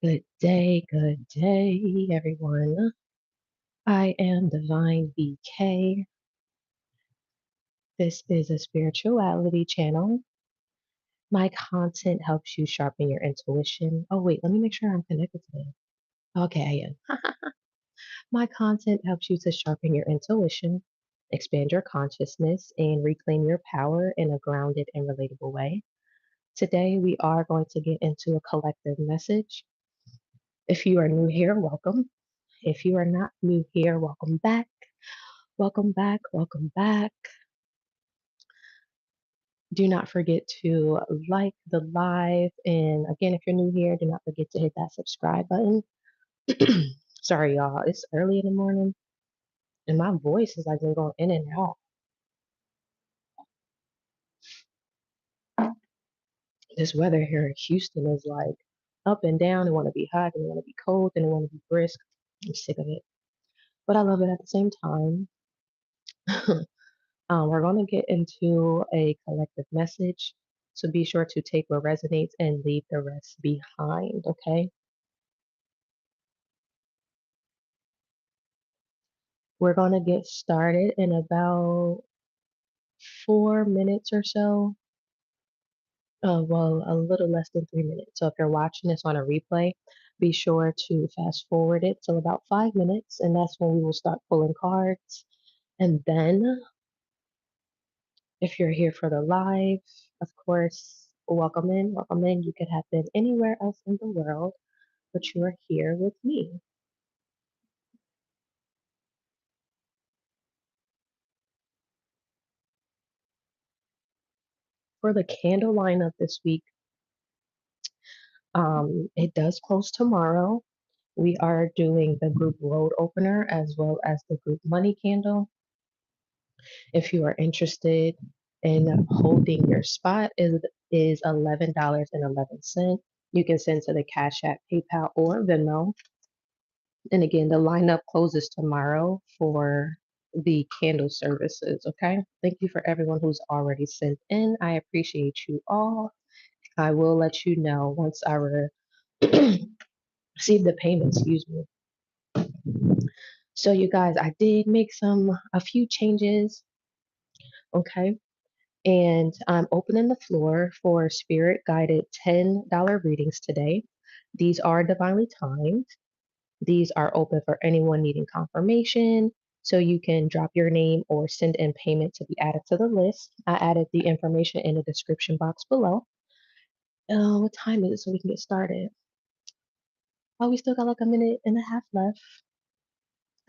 Good day, everyone. I am Divine BK. This is a spirituality channel. My content helps you sharpen your intuition. Oh, wait, let me make sure I'm connected today. Okay, I am. My content helps you to sharpen your intuition, expand your consciousness, and reclaim your power in a grounded and relatable way. Today, we are going to get into a collective message. If you are new here, welcome. If you are not new here, welcome back. Welcome back. Welcome back. Do not forget to like the live. And again, if you're new here, do not forget to hit that subscribe button. Sorry, y'all. It's early in the morning and my voice is like been going in and out. This weather here in Houston is like up and down. It want to be hot and it want to be cold and it want to be brisk. I'm sick of it, but I love it at the same time. We're going to get into a collective message. So be sure to take what resonates and leave the rest behind, okay? We're going to get started in about 4 minutes or so. Well, a little less than 3 minutes. So if you're watching this on a replay, be sure to fast forward it till about 5 minutes, and that's when we will start pulling cards. And then, if you're here for the live, of course, welcome in, welcome in. You could have been anywhere else in the world, but you are here with me. For the candle lineup this week, it does close tomorrow. We are doing the group road opener as well as the group money candle. If you are interested in holding your spot, is $11.11. You can send to the Cash App, PayPal, or Venmo. And again, the lineup closes tomorrow for the candle services. Okay. Thank you for everyone who's already sent in. I appreciate you all. I will let you know once I receive the payment. Excuse me. So, you guys, I did make a few changes. Okay. And I'm opening the floor for spirit guided $10 readings today. These are divinely timed. These are open for anyone needing confirmation. So you can drop your name or send in payment to be added to the list. I added the information in the description box below. What time is it so we can get started? Oh, we still got like a minute and a half left.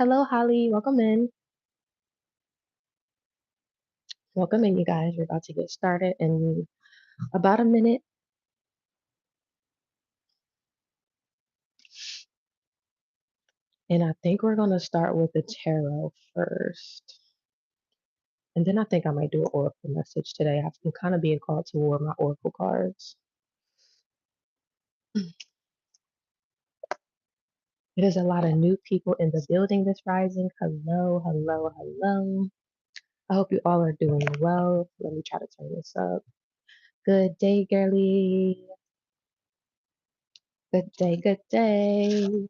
Hello, Holly. Welcome in. Welcome in, you guys. We're about to get started in about a minute. And I think we're going to start with the tarot first. And then I think I might do an oracle message today. I'm kind of being called toward my oracle cards. There's a lot of new people in the building this rising. Hello, hello, hello. I hope you all are doing well. Let me try to turn this up. Good day, girly. Good day, good day.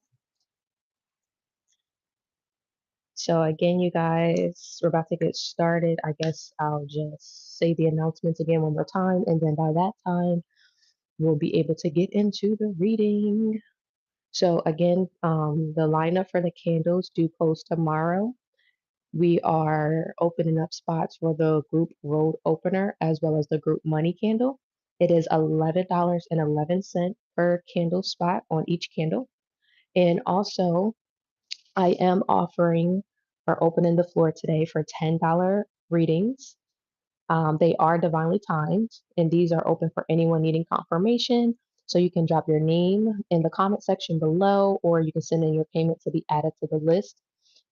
So again, you guys, we're about to get started. I guess I'll just say the announcements again one more time, and then by that time, we'll be able to get into the reading. So again, the lineup for the candles do close tomorrow. We are opening up spots for the group road opener as well as the group money candle. It is $11.11 per candle spot on each candle. And also, I am offering or opening the floor today for $10 readings. They are divinely timed, and these are open for anyone needing confirmation. So you can drop your name in the comment section below, or you can send in your payment to be added to the list.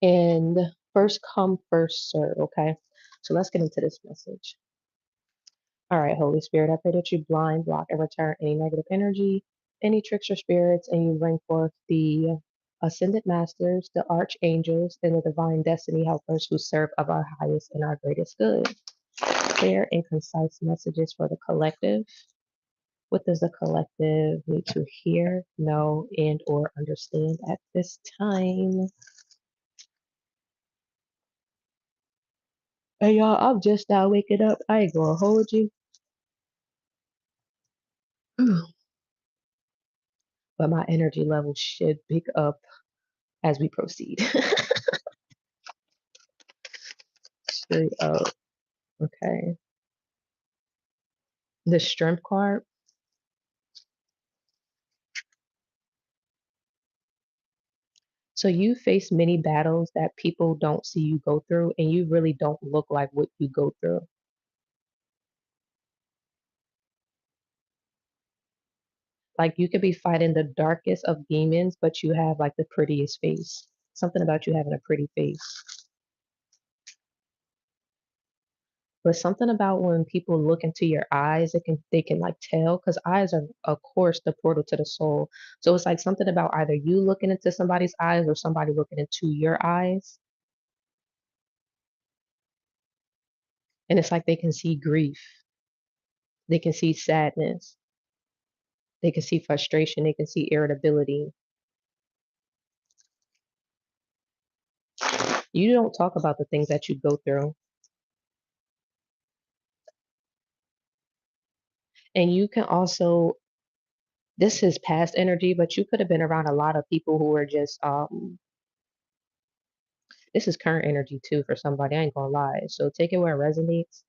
And first come, first serve. Okay. So let's get into this message. All right, Holy Spirit, I pray that you blind, block, and return any negative energy, any tricks or spirits, and you bring forth the ascended masters, the archangels, and the divine destiny helpers who serve of our highest and our greatest good. Clear and concise messages for the collective. What does the collective need to hear, know, and or understand at this time? Hey y'all, I'm just now waking up. I ain't gonna hold you. But my energy level should pick up as we proceed. Straight up. Okay. The strength card. So you face many battles that people don't see you go through, and you really don't look like what you go through. Like you could be fighting the darkest of demons, but you have like the prettiest face. Something about you having a pretty face. But something about when people look into your eyes, they can like tell because eyes are of course the portal to the soul. So it's like something about either you looking into somebody's eyes or somebody looking into your eyes. And it's like they can see grief, they can see sadness, they can see frustration, they can see irritability. You don't talk about the things that you go through. And you can also, this is past energy, but you could have been around a lot of people who are just this is current energy too for somebody, I ain't gonna lie. So take it where it resonates.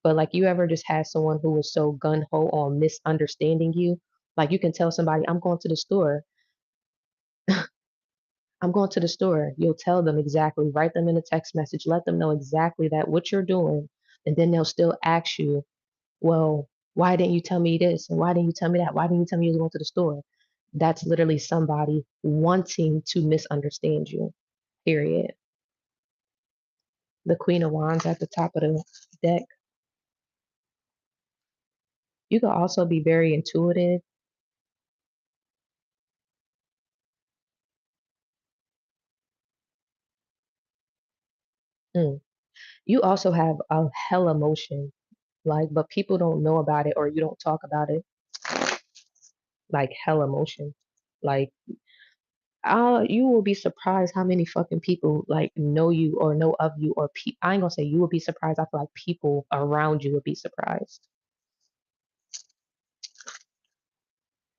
But like you ever just had someone who was so gun ho on misunderstanding you? Like you can tell somebody, I'm going to the store. I'm going to the store. You'll tell them exactly, write them in a text message, let them know exactly that what you're doing. And then they'll still ask you, well, why didn't you tell me this? And why didn't you tell me that? Why didn't you tell me you was going to the store? That's literally somebody wanting to misunderstand you. Period. The Queen of Wands at the top of the deck. You can also be very intuitive. Mm. You also have a hell emotion, like, but people don't know about it or you don't talk about it. Like hell emotion. Like, you will be surprised how many fucking people like know you or know of you or I ain't gonna say you will be surprised. I feel like people around you would be surprised.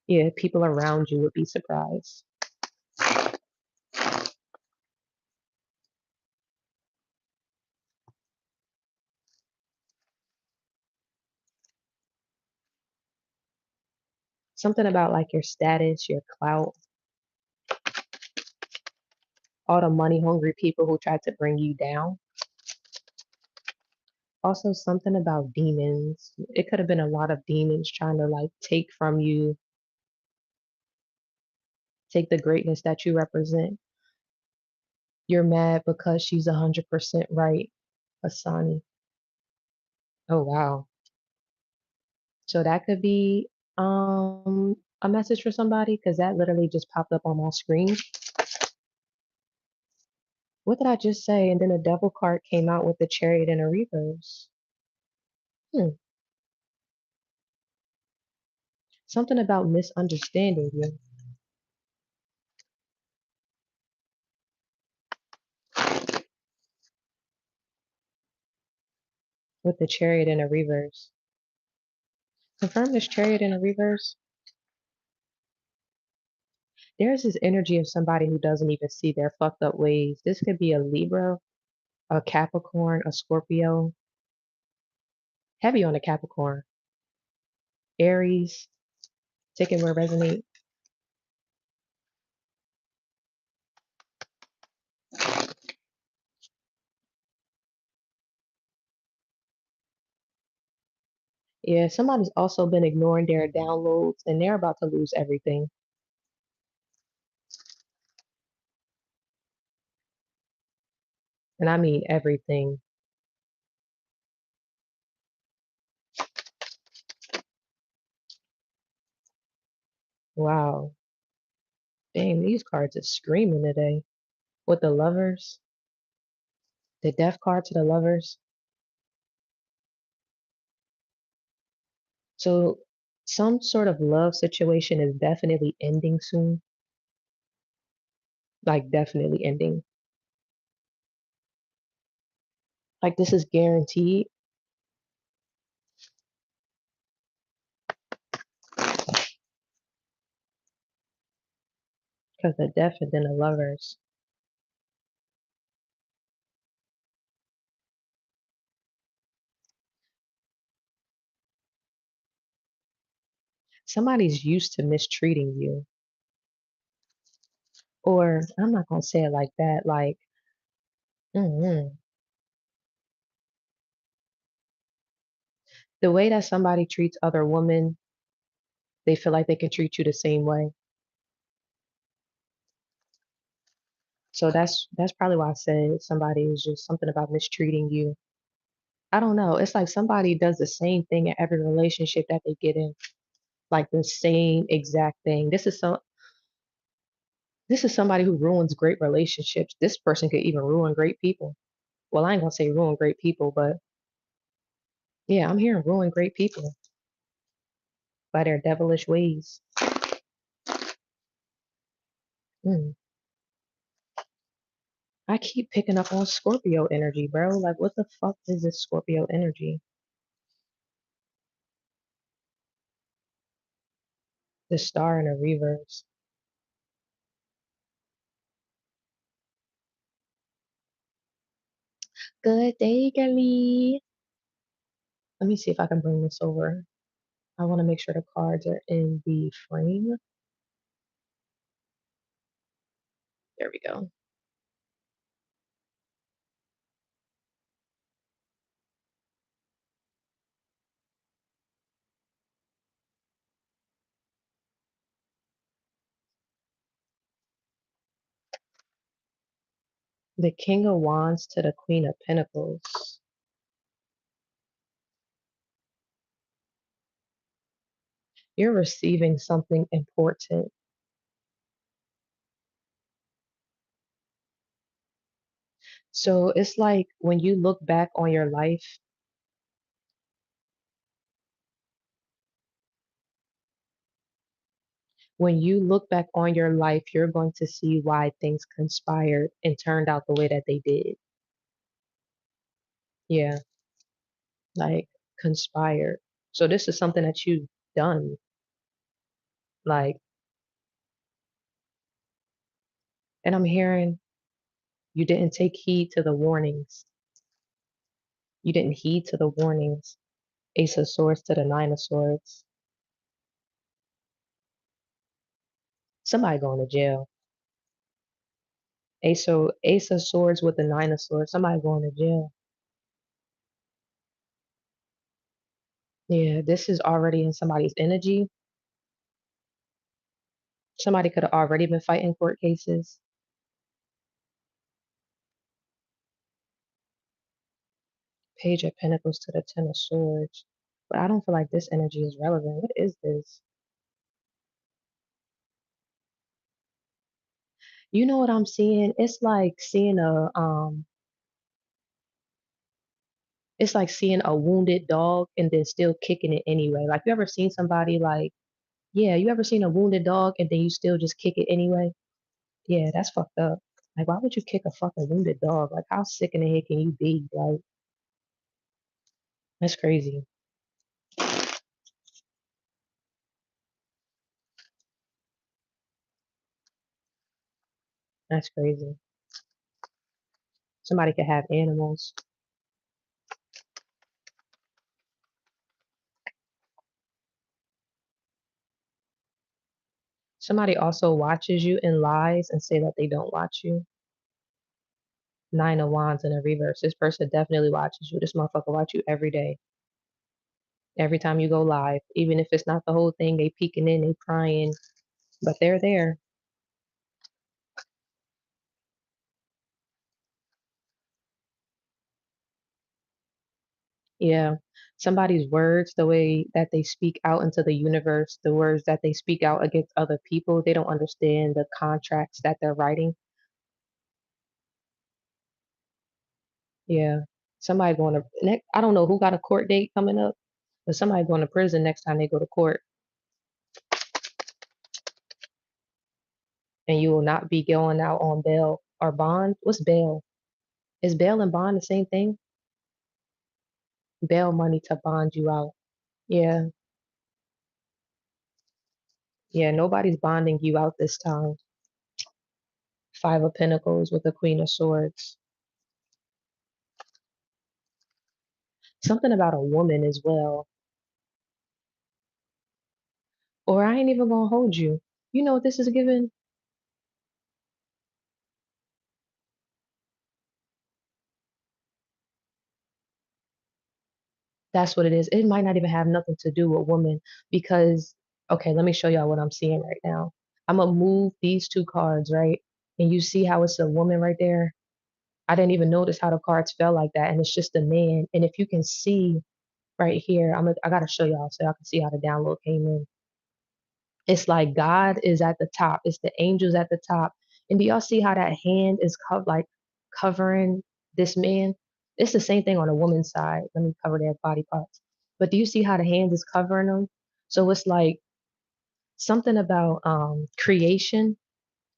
Yeah, people around you would be surprised. Something about like your status, your clout, all the money hungry people who tried to bring you down. Also, something about demons. It could have been a lot of demons trying to like take from you, take the greatness that you represent. You're mad because she's 100% right, Asani. Oh wow. So that could be a message for somebody because that literally just popped up on my screen. What did I just say? And then a devil card came out with the chariot in a reverse. Hmm. Something about misunderstanding you with the chariot in a reverse. Confirm this chariot in a reverse. There's this energy of somebody who doesn't even see their fucked up ways. This could be a Libra, a Capricorn, a Scorpio. Heavy on the Capricorn. Aries. Take it where it resonates. Yeah, somebody's also been ignoring their downloads and they're about to lose everything. And I mean everything. Wow. Dang, these cards are screaming today. With the lovers, the death card to the lovers. So Some sort of love situation is definitely ending soon, like definitely ending. Like this is guaranteed because the death and then the lovers. Somebody's used to mistreating you. Or I'm not gonna say it like that, like, mm the way that somebody treats other women, they feel like they can treat you the same way. So that's probably why I said somebody is just something about mistreating you. I don't know. It's like somebody does the same thing in every relationship that they get in, like the same exact thing. This is somebody who ruins great relationships. This person could even ruin great people. Well, I ain't gonna say ruin great people, but yeah, I'm hearing ruin great people by their devilish ways. Mm. I keep picking up on Scorpio energy, bro. Like, what the fuck is this Scorpio energy? The star in a reverse. Good day, Kelly. Let me see if I can bring this over. I want to make sure the cards are in the frame. There we go. The King of Wands to the Queen of Pentacles. You're receiving something important. So it's like when you look back on your life, when you look back on your life, you're going to see why things conspired and turned out the way that they did. Yeah, like conspired. So this is something that you've done. Like, and I'm hearing you didn't take heed to the warnings. You didn't heed to the warnings. Ace of Swords to the Nine of Swords. Somebody going to jail. Ace of Swords with the Nine of Swords. Somebody going to jail. Yeah, this is already in somebody's energy. Somebody could have already been fighting court cases. Page of Pentacles to the Ten of Swords. But I don't feel like this energy is relevant. What is this? You know what I'm seeing? It's like seeing a wounded dog and then still kicking it anyway. Like you ever seen somebody like, yeah, you ever seen a wounded dog and then you still just kick it anyway? Yeah, that's fucked up. Like why would you kick a fucking wounded dog? Like how sick in the head can you be? Like that's crazy. That's crazy. Somebody could have animals. Somebody also watches you and lies and say that they don't watch you. Nine of Wands in a reverse. This person definitely watches you. This motherfucker watch you every day. Every time you go live. Even if it's not the whole thing, they peeking in, they prying, but they're there. Yeah. Somebody's words, the way that they speak out into the universe, the words that they speak out against other people, they don't understand the contracts that they're writing. Yeah. Somebody going to, I don't know who got a court date coming up, but somebody going to prison next time they go to court. and you will not be going out on bail or bond. What's bail? Is bail and bond the same thing? Bail money to bond you out. Yeah, yeah, nobody's bonding you out this time. Five of Pentacles with the Queen of Swords. Something about a woman as well. Or I ain't even gonna hold you. You know what this is giving? That's what it is. It might not even have nothing to do with woman because, okay, let me show y'all what I'm seeing right now. I'm gonna move these two cards, right? And you see how it's a woman right there? I didn't even notice how the cards fell like that. And it's just a man. And if you can see right here, I gotta show y'all so y'all can see how the download came in. It's like God is at the top. It's the angels at the top. And do y'all see how that hand is covering this man? It's the same thing on a woman's side. Let me cover their body parts. But do you see how the hand is covering them? So it's like something about creation.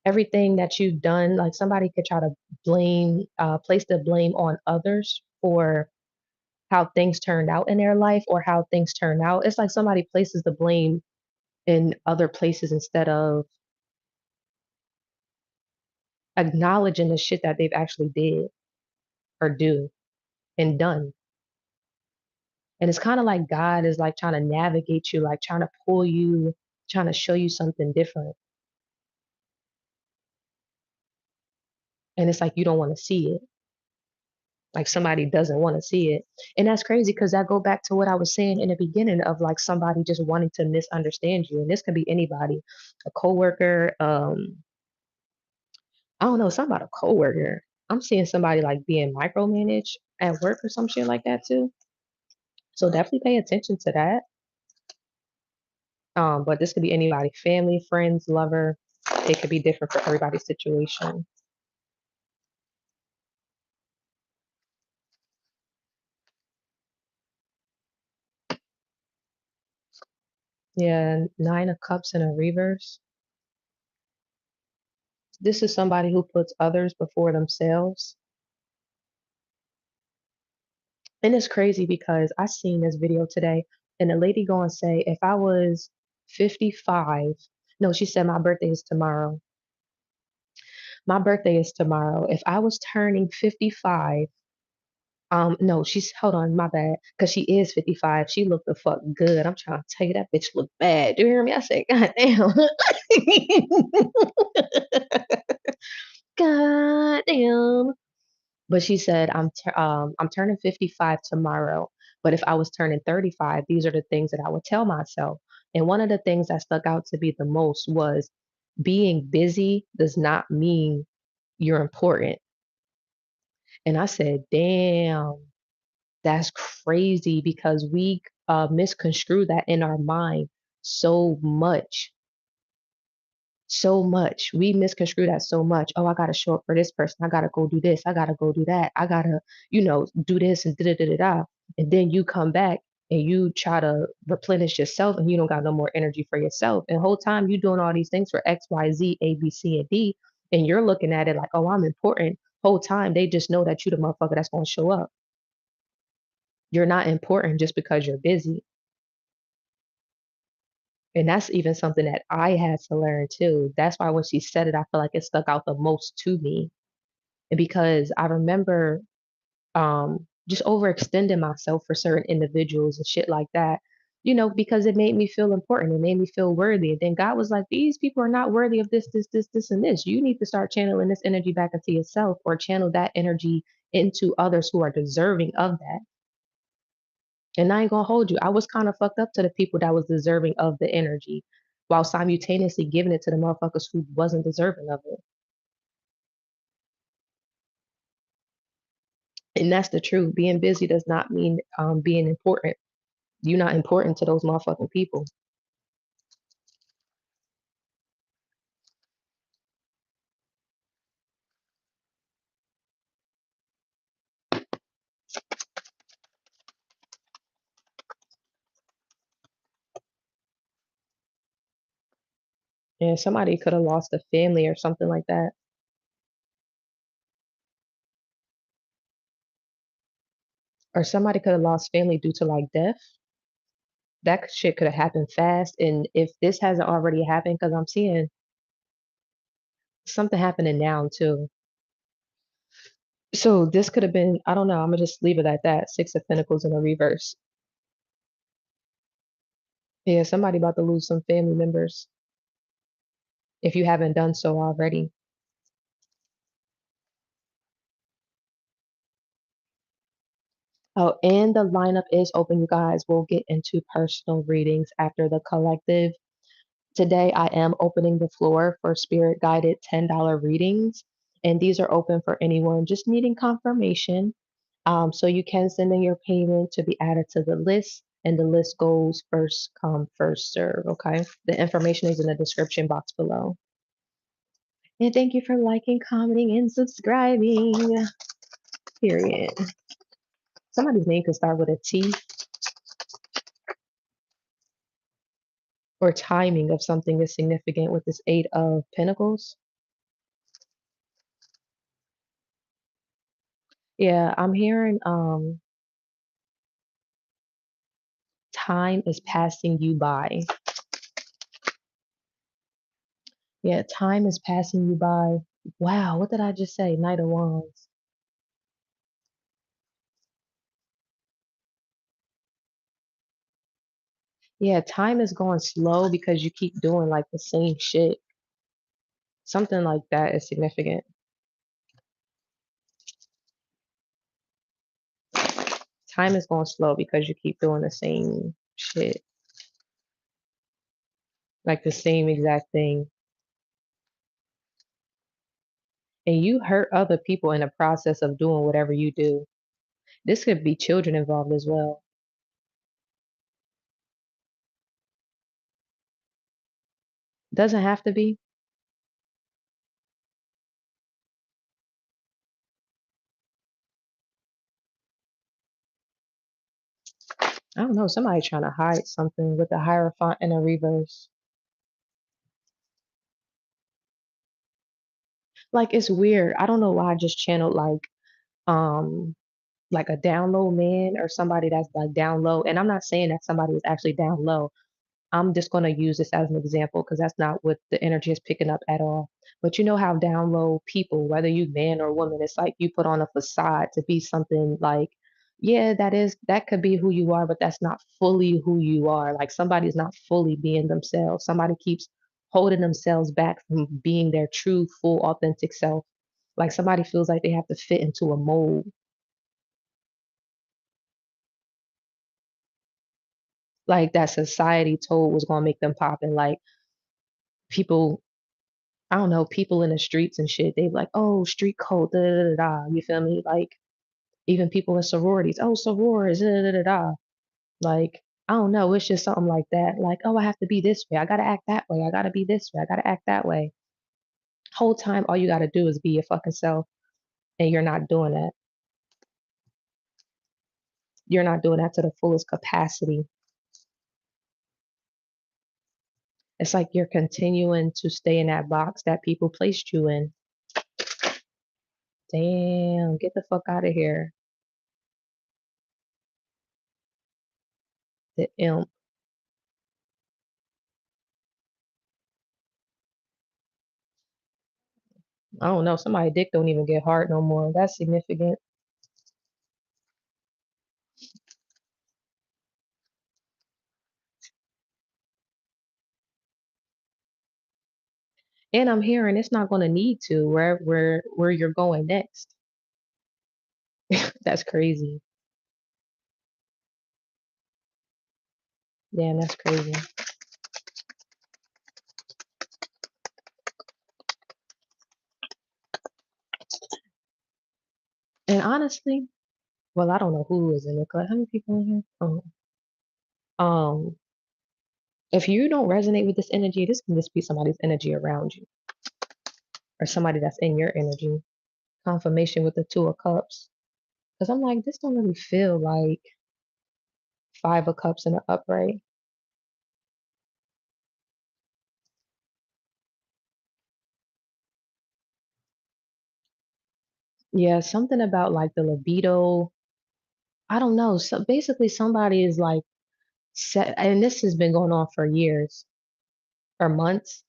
Everything that you've done, like somebody could try to place the blame on others for how things turned out in their life or how things turn out. It's like somebody places the blame in other places instead of acknowledging the shit that they've actually did or do and done. And it's kind of like God is like trying to navigate you, like trying to pull you, trying to show you something different. And it's like you don't want to see it. Like somebody doesn't want to see it. And that's crazy because that go back to what I was saying in the beginning of like somebody just wanting to misunderstand you. And this could be anybody, a coworker, I don't know, something about a coworker. I'm seeing somebody like being micromanaged at work or some shit like that too. So definitely pay attention to that. But this could be anybody, family, friends, lover. It could be different for everybody's situation. Yeah, Nine of Cups in a reverse. This is somebody who puts others before themselves. And it's crazy because I seen this video today and the lady going to say, if I was 55, no, she said my birthday is tomorrow. My birthday is tomorrow. If I was turning 55, no, she's hold on, my bad, because she is 55. She looked the fuck good. I'm trying to tell you that bitch look bad. Do you hear me? I said, God damn. God damn. But she said, I'm turning 55 tomorrow. But if I was turning 35, these are the things that I would tell myself. And one of the things that stuck out to me the most was being busy does not mean you're important. And I said, damn, that's crazy because we misconstrue that in our mind so much. So much. We misconstrue that so much. Oh, I gotta show up for this person. I gotta go do this. I gotta go do that. I gotta, do this and da da da da da. And then you come back and you try to replenish yourself and you don't got no more energy for yourself. And whole time you doing all these things for X, Y, Z, A, B, C, and D, and you're looking at it like, oh, I'm important. Whole time they just know that you the motherfucker that's gonna show up. You're not important just because you're busy. And that's even something that I had to learn too. That's why when she said it, I feel like it stuck out the most to me. And because I remember just overextending myself for certain individuals and shit like that, because it made me feel important. It made me feel worthy. And then God was like, these people are not worthy of this, this, this, this, and this. You need to start channeling this energy back into yourself or channel that energy into others who are deserving of that. And I ain't gonna hold you. I was kind of fucked up to the people that was deserving of the energy while simultaneously giving it to the motherfuckers who wasn't deserving of it. And that's the truth. Being busy does not mean being important. You're not important to those motherfucking people. And somebody could have lost a family or something like that. Or somebody could have lost family due to like death. That shit could have happened fast. And if this hasn't already happened, because I'm seeing something happening now too. So this could have been, I don't know, I'm gonna just leave it at that. Six of Pentacles in a reverse. Yeah, somebody about to lose some family members if you haven't done so already. Oh, and the lineup is open, you guys. We'll get into personal readings after the collective. Today, I am opening the floor for spirit guided $10 readings, and these are open for anyone just needing confirmation. So you can send in your payment to be added to the list, and the list goes first come, first serve. Okay. The information is in the description box below. And thank you for liking, commenting, and subscribing. Period. Somebody's name could start with a T, or timing of something is significant with this Eight of Pentacles. Yeah, I'm hearing time is passing you by. Yeah, time is passing you by. Wow, what did I just say? Knight of Wands. Yeah, time is going slow because you keep doing like the same shit. Something like that is significant. Time is going slow because you keep doing the same shit. Like the same exact thing. And you hurt other people in the process of doing whatever you do. This could be children involved as well. Doesn't have to be. I don't know. Somebody trying to hide something with the Hierophant in a reverse. Like it's weird. I don't know why I just channeled like a down low man or somebody that's like down low. And I'm not saying that somebody is actually down low. I'm just going to use this as an example because that's not what the energy is picking up at all. But you know how down low people, whether you man or woman, it's like you put on a facade to be something like, yeah, that could be who you are, but that's not fully who you are. Like somebody's not fully being themselves. Somebody keeps holding themselves back from being their true, full, authentic self. Like somebody feels like they have to fit into a mold, like that society told was going to make them pop. And like people, I don't know, people in the streets and shit, they like, oh, street code, da da da da. You feel me? Like even people in sororities, oh, sorors, da da da da. Like I don't know, it's just something like that. Like, oh, I have to be this way. I gotta act that way. I gotta be this way. I gotta act that way. Whole time, all you gotta do is be your fucking self, and you're not doing that. You're not doing that to the fullest capacity. It's like you're continuing to stay in that box that people placed you in. Damn, get the fuck out of here. The imp. I don't know. Somebody dick don't even get hard no more. That's significant. And I'm hearing it's not gonna need to where you're going next. That's crazy. Damn, that's crazy. And honestly, well, I don't know who is in it. Like, how many people in here? Um, if you don't resonate with this energy, this can just be somebody's energy around you, or somebody that's in your energy. Confirmation with the Two of Cups. Because I'm like, this don't really feel like Five of Cups in the upright. Yeah, something about like the libido. I don't know. So basically, somebody is like set, and this has been going on for years or months.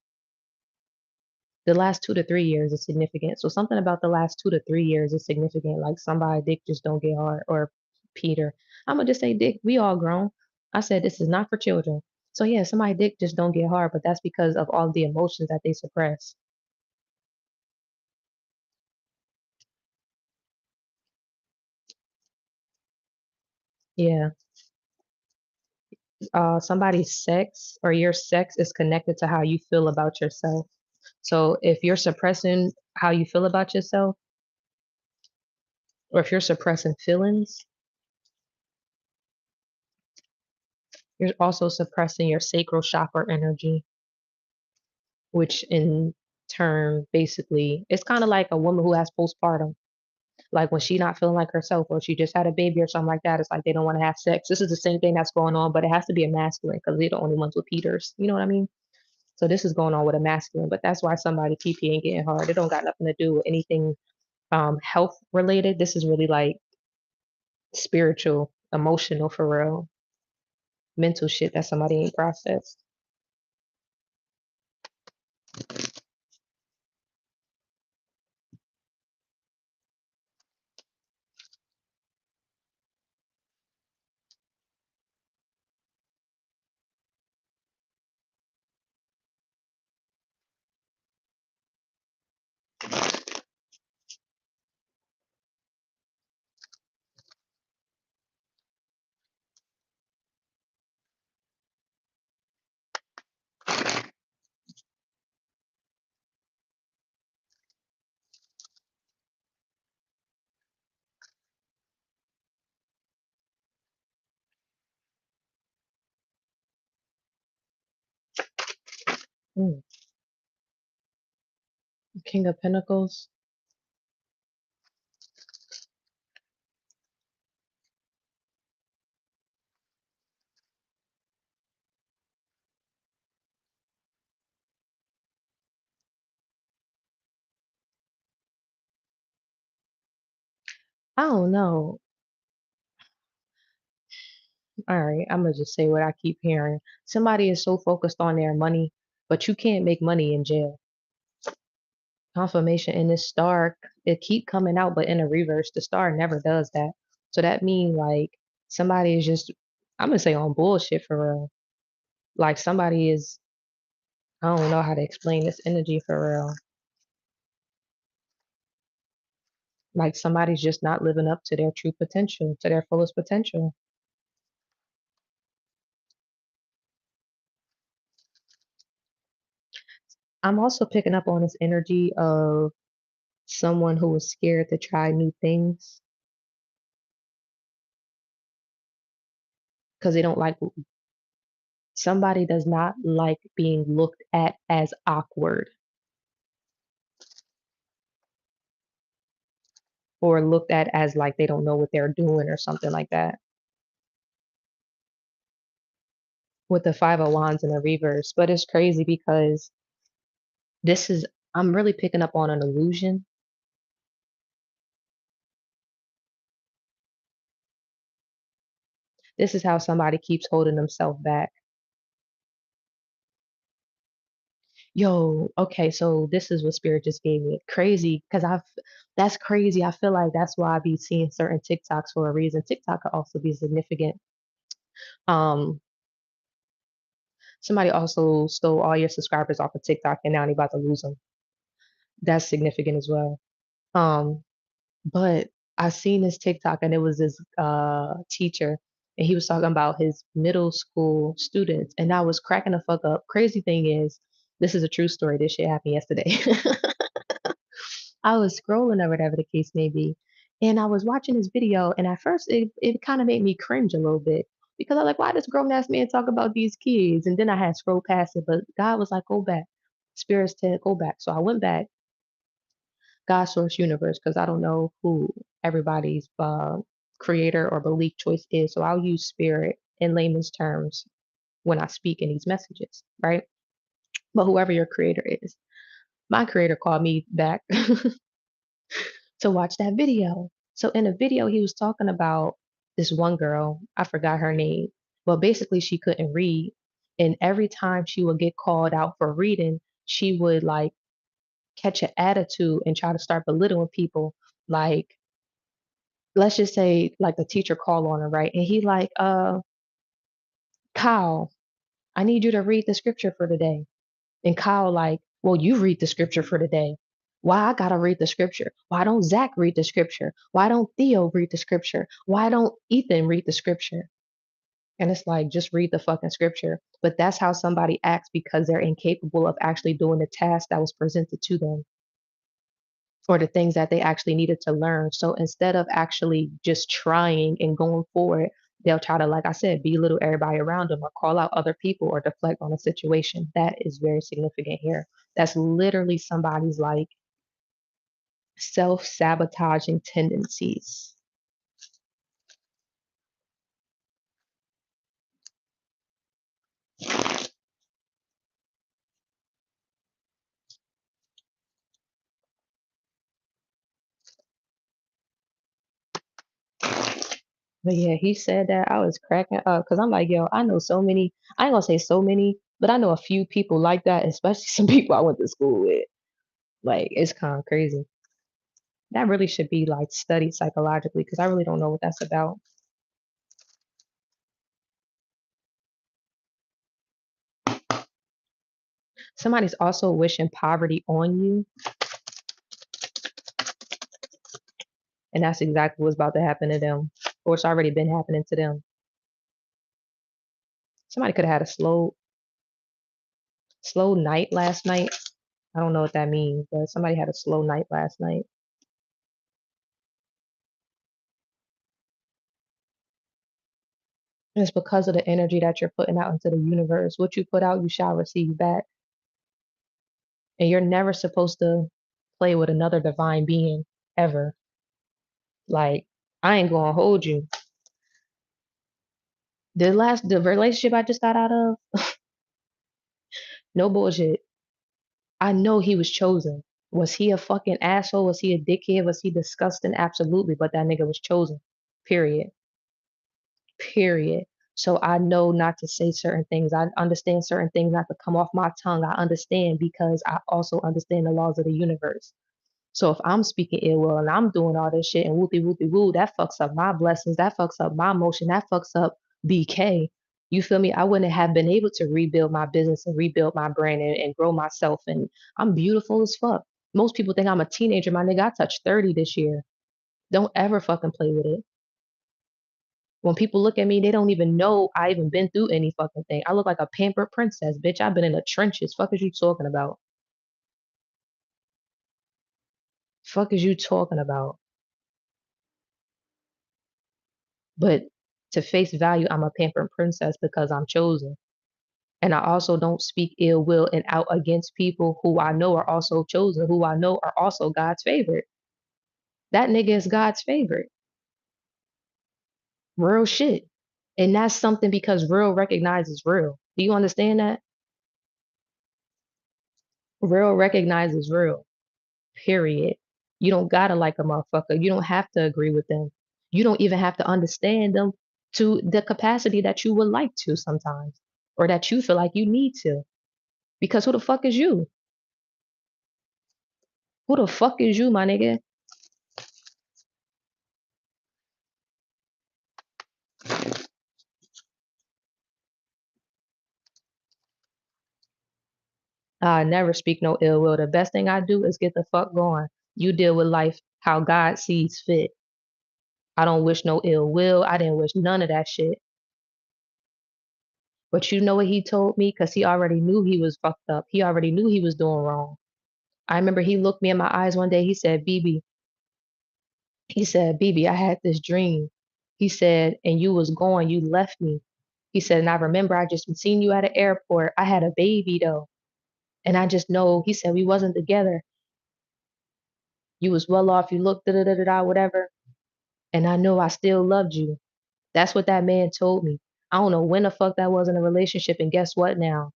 The last 2 to 3 years is significant. So something about the last 2 to 3 years is significant. Like somebody dick just don't get hard, or Peter. I'm gonna just say dick. We all grown. I said this is not for children. So yeah, somebody dick just don't get hard, but that's because of all the emotions that they suppress. Yeah. Somebody's sex or your sex is connected to how you feel about yourself. So if you're suppressing how you feel about yourself, or if you're suppressing feelings, you're also suppressing your sacral chakra energy, which in turn basically it's kind of like a woman who has postpartum. Like when she not feeling like herself or she just had a baby or something like that, it's like they don't want to have sex. This is the same thing that's going on, but it has to be a masculine because they're the only ones with Peters. You know what I mean? So this is going on with a masculine, but that's why somebody PP ain't getting hard. It don't got nothing to do with anything health related. This is really like spiritual, emotional for real, mental shit that somebody ain't processed. Mm. King of Pentacles. I don't know. All right, I'm gonna just say what I keep hearing. Somebody is so focused on their money, but you can't make money in jail. Confirmation in this star, it keep coming out, but in a reverse, the star never does that. So that means like somebody is just, I'm gonna say on bullshit for real. Like somebody is, I don't know how to explain this energy for real. Like somebody's just not living up to their true potential, to their fullest potential. I'm also picking up on this energy of someone who is scared to try new things because they don't like, somebody does not like being looked at as awkward or looked at as like they don't know what they're doing or something like that. With the Five of Wands in the reverse. But it's crazy because this is, I'm really picking up on an illusion. This is how somebody keeps holding themselves back. Yo, okay, so this is what spirit just gave me. Crazy, because that's crazy. I feel like that's why I be seeing certain TikToks for a reason. TikTok could also be significant. Um, Somebody also stole all your subscribers off of TikTok and now they about to lose them. That's significant as well. Um, but I seen this TikTok and it was this teacher and he was talking about his middle school students and I was cracking the fuck up. Crazy thing is, this is a true story. This shit happened yesterday. I was scrolling or whatever the case may be, and I was watching this video, and at first it kind of made me cringe a little bit because I like, why does grown ass man talk about these kids? And then I had scrolled past it, but God was like, go back. Spirits said, go back. So I went back, God, source, universe, because I don't know who everybody's creator or belief choice is. So I'll use spirit in layman's terms when I speak in these messages, right? But whoever your creator is, my creator called me back to watch that video. So in the video, he was talking about this one girl. I forgot her name, but basically she couldn't read. And every time she would get called out for reading, she would like catch an attitude and try to start belittling people. Like, let's just say like the teacher called on her, right? And he like, Kyle, I need you to read the scripture for today. And Kyle like, well, you read the scripture for today. Why I gotta read the scripture? Why don't Zach read the scripture? Why don't Theo read the scripture? Why don't Ethan read the scripture? And it's like, just read the fucking scripture. But that's how somebody acts because they're incapable of actually doing the task that was presented to them or the things that they actually needed to learn. So instead of actually just trying and going forward, they'll try to, like I said, belittle everybody around them or call out other people or deflect on a situation. That is very significant here. That's literally somebody's like self-sabotaging tendencies. But yeah, he said that I was cracking up because I'm like, yo, I know so many, I ain't gonna say so many, but I know a few people like that, especially some people I went to school with. Like, it's kind of crazy. That really should be like studied psychologically because I really don't know what that's about. Somebody's also wishing poverty on you, and that's exactly what's about to happen to them, or it's already been happening to them. Somebody could have had a slow night last night. I don't know what that means, but somebody had a slow night last night. And it's because of the energy that you're putting out into the universe. What you put out, you shall receive back. And you're never supposed to play with another divine being ever. Like, I ain't gonna hold you. The relationship I just got out of, no bullshit. I know he was chosen. Was he a fucking asshole? Was he a dickhead? Was he disgusting? Absolutely. But that nigga was chosen. Period. Period. So I know not to say certain things. I understand certain things not to come off my tongue. I understand because I also understand the laws of the universe. So if I'm speaking ill will and I'm doing all this shit and whoopie whoopie woo, that fucks up my blessings. That fucks up my emotion. That fucks up BK. You feel me? I wouldn't have been able to rebuild my business and rebuild my brand and grow myself. And I'm beautiful as fuck. Most people think I'm a teenager. My nigga, I touched 30 this year. Don't ever fucking play with it. When people look at me, they don't even know I even been through any fucking thing. I look like a pampered princess, bitch. I've been in the trenches. Fuck is you talking about? Fuck is you talking about? But to face value, I'm a pampered princess because I'm chosen. And I also don't speak ill will and out against people who I know are also chosen, who I know are also God's favorite. That nigga is God's favorite. Real shit. And that's something because real recognizes real. Do you understand that? Real recognizes real. Period. You don't gotta like a motherfucker. You don't have to agree with them. You don't even have to understand them to the capacity that you would like to sometimes, or that you feel like you need to. Because who the fuck is you? Who the fuck is you, my nigga? I never speak no ill will. The best thing I do is get the fuck going. You deal with life how God sees fit. I don't wish no ill will. I didn't wish none of that shit. But you know what he told me? Because he already knew he was fucked up. He already knew he was doing wrong. I remember he looked me in my eyes one day. He said, BB, I had this dream. He said, and you was gone. You left me. He said, and I remember I just seen you at an airport. I had a baby though. And I just know, he said, we wasn't together. You was well off. You looked, da da da da da, whatever. And I know I still loved you. That's what that man told me. I don't know when the fuck that was in a relationship. And guess what now?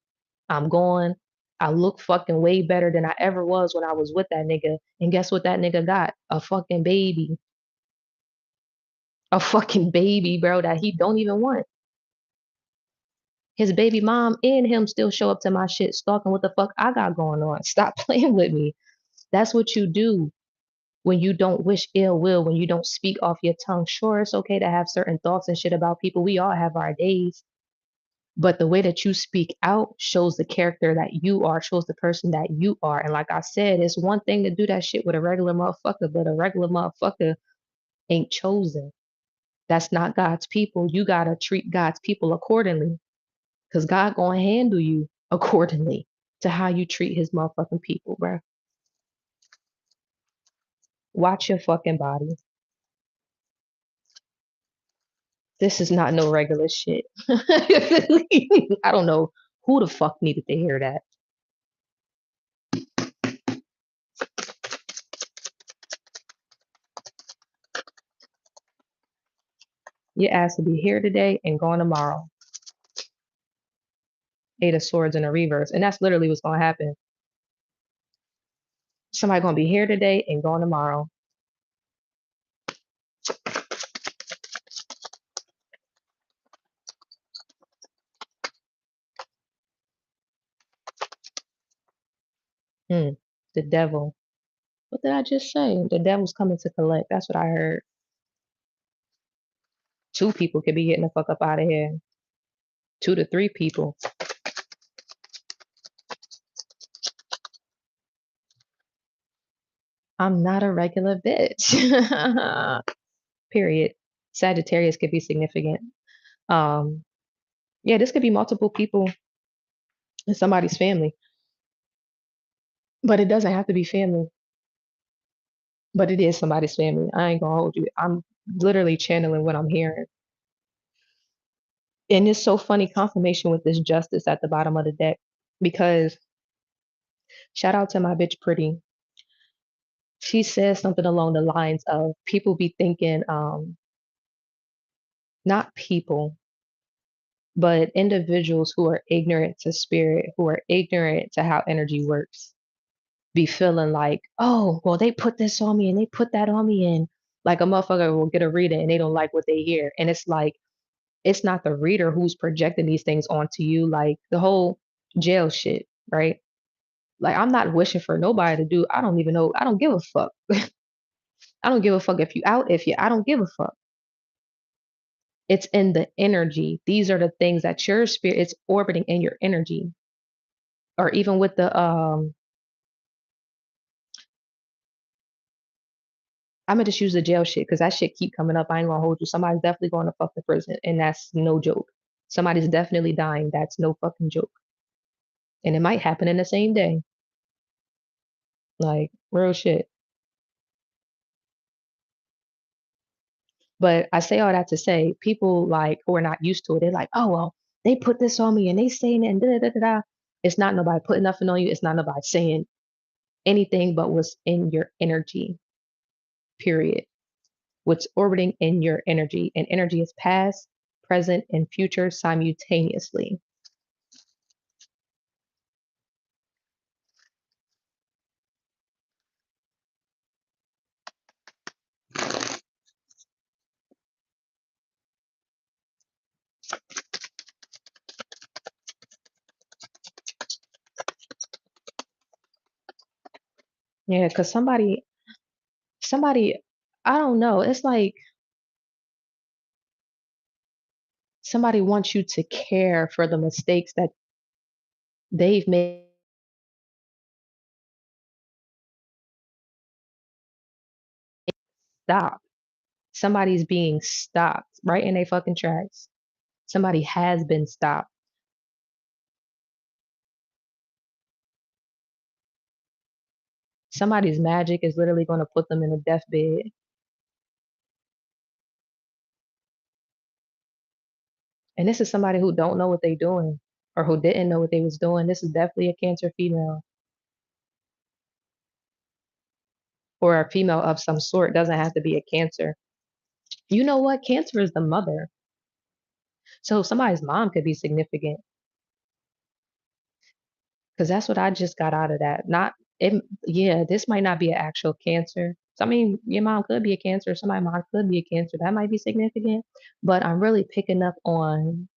I'm gone. I look fucking way better than I ever was when I was with that nigga. And guess what that nigga got? A fucking baby. A fucking baby, bro, that he don't even want. His baby mom and him still show up to my shit stalking what the fuck I got going on. Stop playing with me. That's what you do when you don't wish ill will, when you don't speak off your tongue. Sure, it's okay to have certain thoughts and shit about people. We all have our days. But the way that you speak out shows the character that you are, shows the person that you are. And like I said, it's one thing to do that shit with a regular motherfucker, but a regular motherfucker ain't chosen. That's not God's people. You gotta treat God's people accordingly. Cause God gonna handle you accordingly to how you treat his motherfucking people, bro. Watch your fucking body. This is not no regular shit. I don't know who the fuck needed to hear that. Your ass will be here today and gone tomorrow. Eight of Swords in a reverse. And that's literally what's gonna happen. Somebody gonna be here today and gone tomorrow. Hmm. The devil. What did I just say? The devil's coming to collect. That's what I heard. Two people could be getting the fuck up out of here. 2 to 3 people. I'm not a regular bitch. Period. Sagittarius could be significant. Um, yeah, this could be multiple people in somebody's family, but it doesn't have to be family. But it is somebody's family. I ain't gonna hold you. I'm literally channeling what I'm hearing. And it's so funny confirmation with this justice at the bottom of the deck because shout out to my bitch Pretty. She says something along the lines of people be thinking, not people, but individuals who are ignorant to spirit, who are ignorant to how energy works, be feeling like, oh, well, they put this on me and they put that on me. And like a motherfucker will get a reading and they don't like what they hear. And it's like, it's not the reader who's projecting these things onto you, like the whole jail shit, right? Like, I'm not wishing for nobody to do, I don't even know, I don't give a fuck. I don't give a fuck if you out, if you, I don't give a fuck. It's in the energy. These are the things that your spirit is orbiting in your energy. Or even with the I'm gonna just use the jail shit because that shit keep coming up. I ain't gonna hold you. Somebody's definitely going to fuck the prison, and that's no joke. Somebody's definitely dying. That's no fucking joke. And it might happen in the same day. Like real shit. But I say all that to say people like who are not used to it, they're like, oh well, they put this on me and they saying it and da da da da. It's not nobody putting nothing on you. It's not nobody saying anything but what's in your energy, period. What's orbiting in your energy. And energy is past, present, and future simultaneously. Yeah, because somebody, I don't know, it's like somebody wants you to care for the mistakes that they've made. Stop. Somebody's being stopped right in their fucking tracks. Somebody has been stopped. Somebody's magic is literally going to put them in a deathbed. And this is somebody who don't know what they're doing or who didn't know what they was doing. This is definitely a Cancer female or a female of some sort. Doesn't have to be a Cancer. You know what? Cancer is the mother. So somebody's mom could be significant because that's what I just got out of that. Not it, yeah, this might not be an actual cancer. So, I mean, your mom could be a cancer, somebody's mom could be a cancer. That might be significant, but I'm really picking up on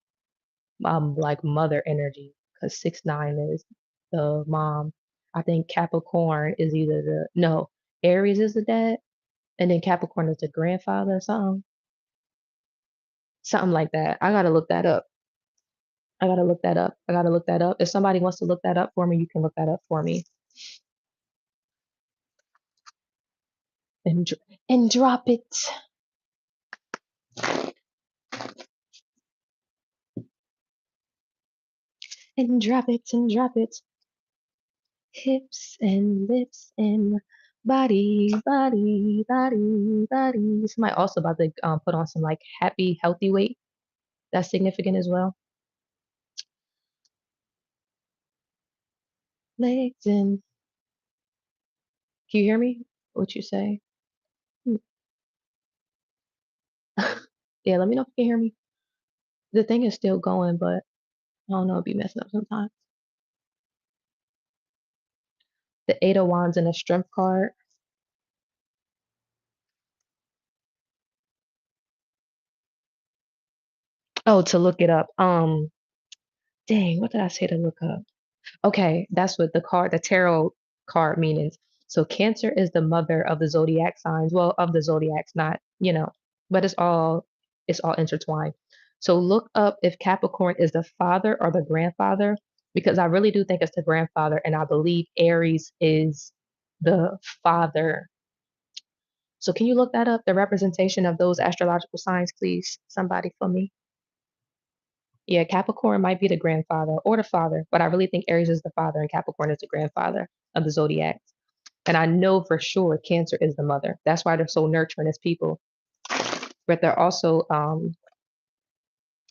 like mother energy because 6-9 is the mom. I think Capricorn is either the no, Aries is the dad, and then Capricorn is the grandfather or something. Something like that. I gotta look that up. I gotta look that up. I gotta look that up. If somebody wants to look that up for me, you can look that up for me. And and drop it. And drop it and drop it. Hips and lips and body, body, body, body. Somebody also about to put on some like happy, healthy weight. That's significant as well. Legs and can you hear me? What you say? Hmm. Yeah, let me know if you can hear me. The thing is still going, but I don't know, it'd be messing up sometimes. The Eight of Wands and a Strength card. Oh, to look it up. Dang, what did I say to look up? Okay, that's what the tarot card meanings. So Cancer is the mother of the zodiac signs. Well, of the zodiacs, not, but it's all intertwined. So look up if Capricorn is the father or the grandfather, because I really do think it's the grandfather, and I believe Aries is the father. So can you look that up, the representation of those astrological signs, please? Somebody for me. Yeah, Capricorn might be the grandfather or the father, but I really think Aries is the father and Capricorn is the grandfather of the zodiac. And I know for sure Cancer is the mother. That's why they're so nurturing as people. But they're also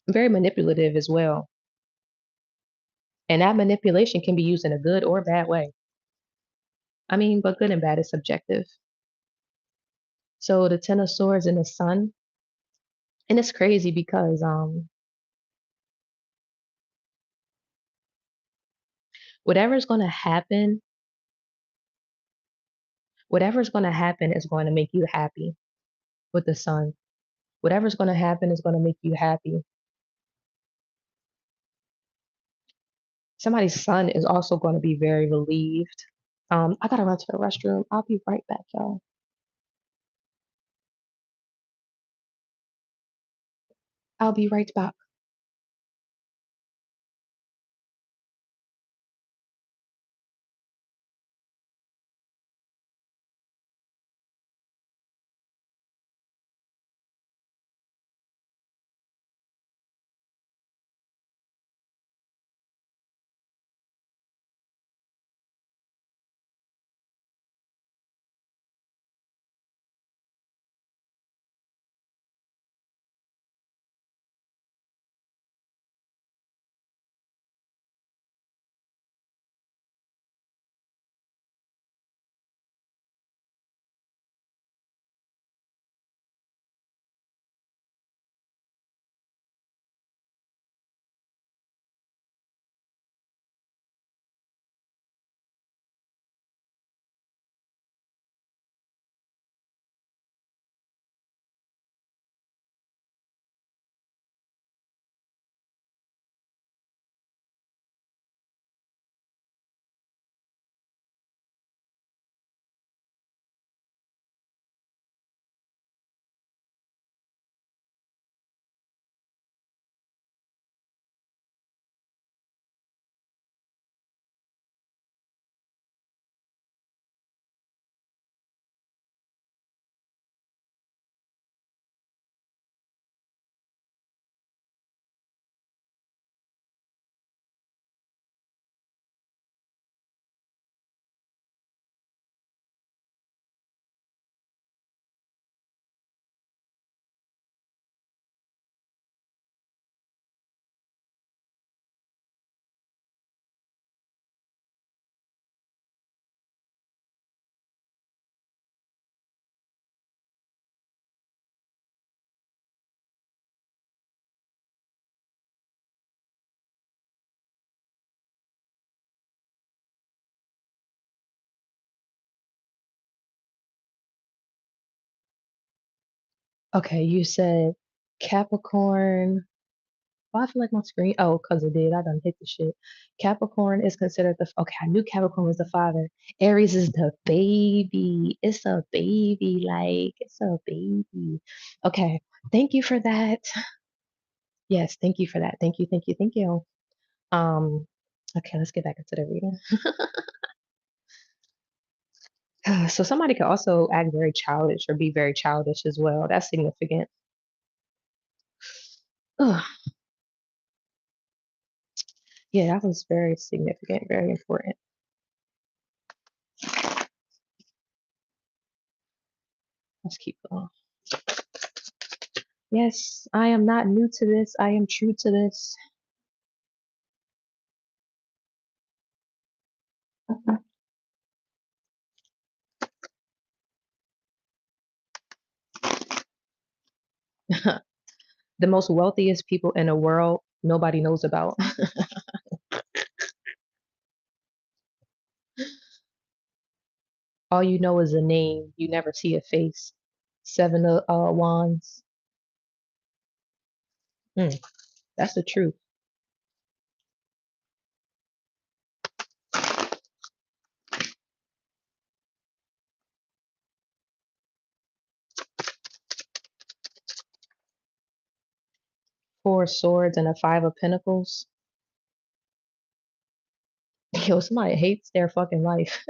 very manipulative as well. And that manipulation can be used in a good or bad way. I mean, but good and bad is subjective. So the Ten of Swords and the Sun, and it's crazy because whatever's going to happen, whatever's going to happen is going to make you happy with the Sun. Whatever's going to happen is going to make you happy. Somebody's son is also going to be very relieved. I gotta run to the restroom. I'll be right back, y'all. I'll be right back. Okay, you said Capricorn. Why I feel like my screen? Oh, because it did. I done hit the shit. Capricorn is considered the. Okay, I knew Capricorn was the father. Aries is the baby. It's a baby. Like, it's a baby. Okay, thank you for that. Yes, thank you for that. Thank you, thank you, thank you. Um, okay, let's get back into the reading. So somebody could also act very childish or be very childish as well. That's significant. Ugh, yeah, that was very significant, very important. Let's keep going. Yes, I am not new to this. I am true to this. The most wealthiest people in the world, nobody knows about. All you know is a name. You never see a face. Seven of Wands. Mm, that's the truth. Four of Swords and a Five of Pentacles. Yo, somebody hates their fucking life.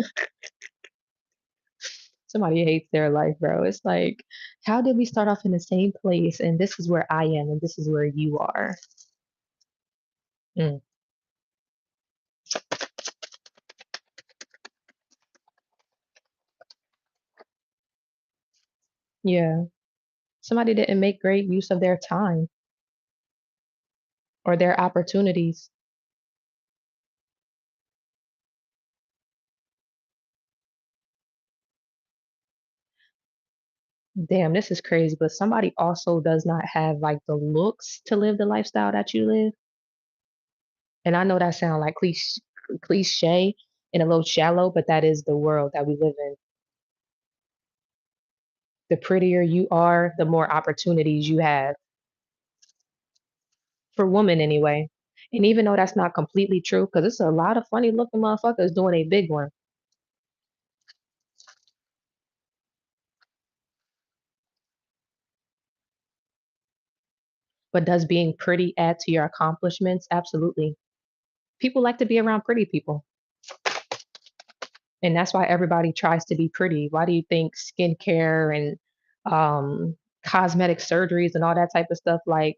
Somebody hates their life, bro. It's like, how did we start off in the same place and this is where I am and this is where you are? Mm, yeah. Somebody didn't make great use of their time or their opportunities. Damn, this is crazy, but somebody also does not have like the looks to live the lifestyle that you live. And I know that sounds like cliche and a little shallow, but that is the world that we live in. The prettier you are, the more opportunities you have for women anyway. And even though that's not completely true, because it's a lot of funny looking motherfuckers doing a big one. But does being pretty add to your accomplishments? Absolutely. People like to be around pretty people. And that's why everybody tries to be pretty. Why do you think skincare and cosmetic surgeries and all that type of stuff, like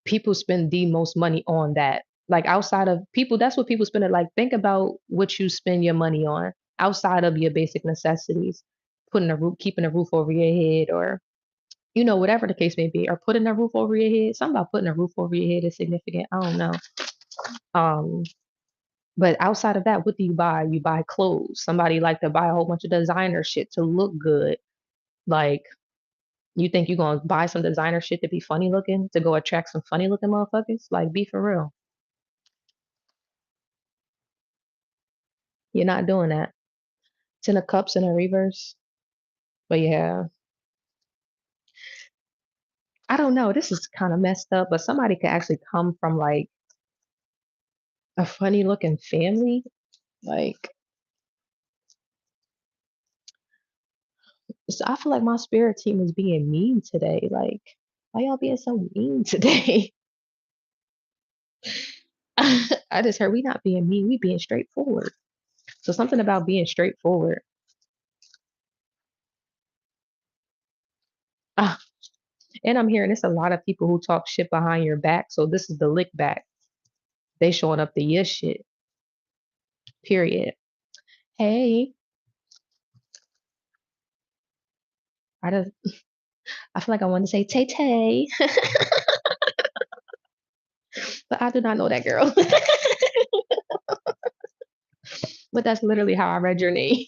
people spend the most money on that? Like outside of people, that's what people spend it. Like think about what you spend your money on outside of your basic necessities, putting a roof, keeping a roof over your head, or whatever the case may be, or putting a roof over your head. Something about putting a roof over your head is significant. I don't know. Um, But outside of that, what do you buy? You buy clothes. Somebody like to buy a whole bunch of designer shit to look good. Like, you think you're gonna buy some designer shit to be funny looking, to go attract some funny looking motherfuckers? Like, be for real. You're not doing that. Ten of Cups in a reverse. But yeah, I don't know. This is kind of messed up, but somebody could actually come from like a funny looking family. Like, so I feel like my spirit team is being mean today. Like, why y'all being so mean today? I just heard we not being mean, we being straightforward. So something about being straightforward. Ah, and I'm hearing it's a lot of people who talk shit behind your back. So this is the lick back. They showing up the yes shit. Period. Hey, I just I feel like I wanted to say Tay Tay, but I do not know that girl. But that's literally how I read your name.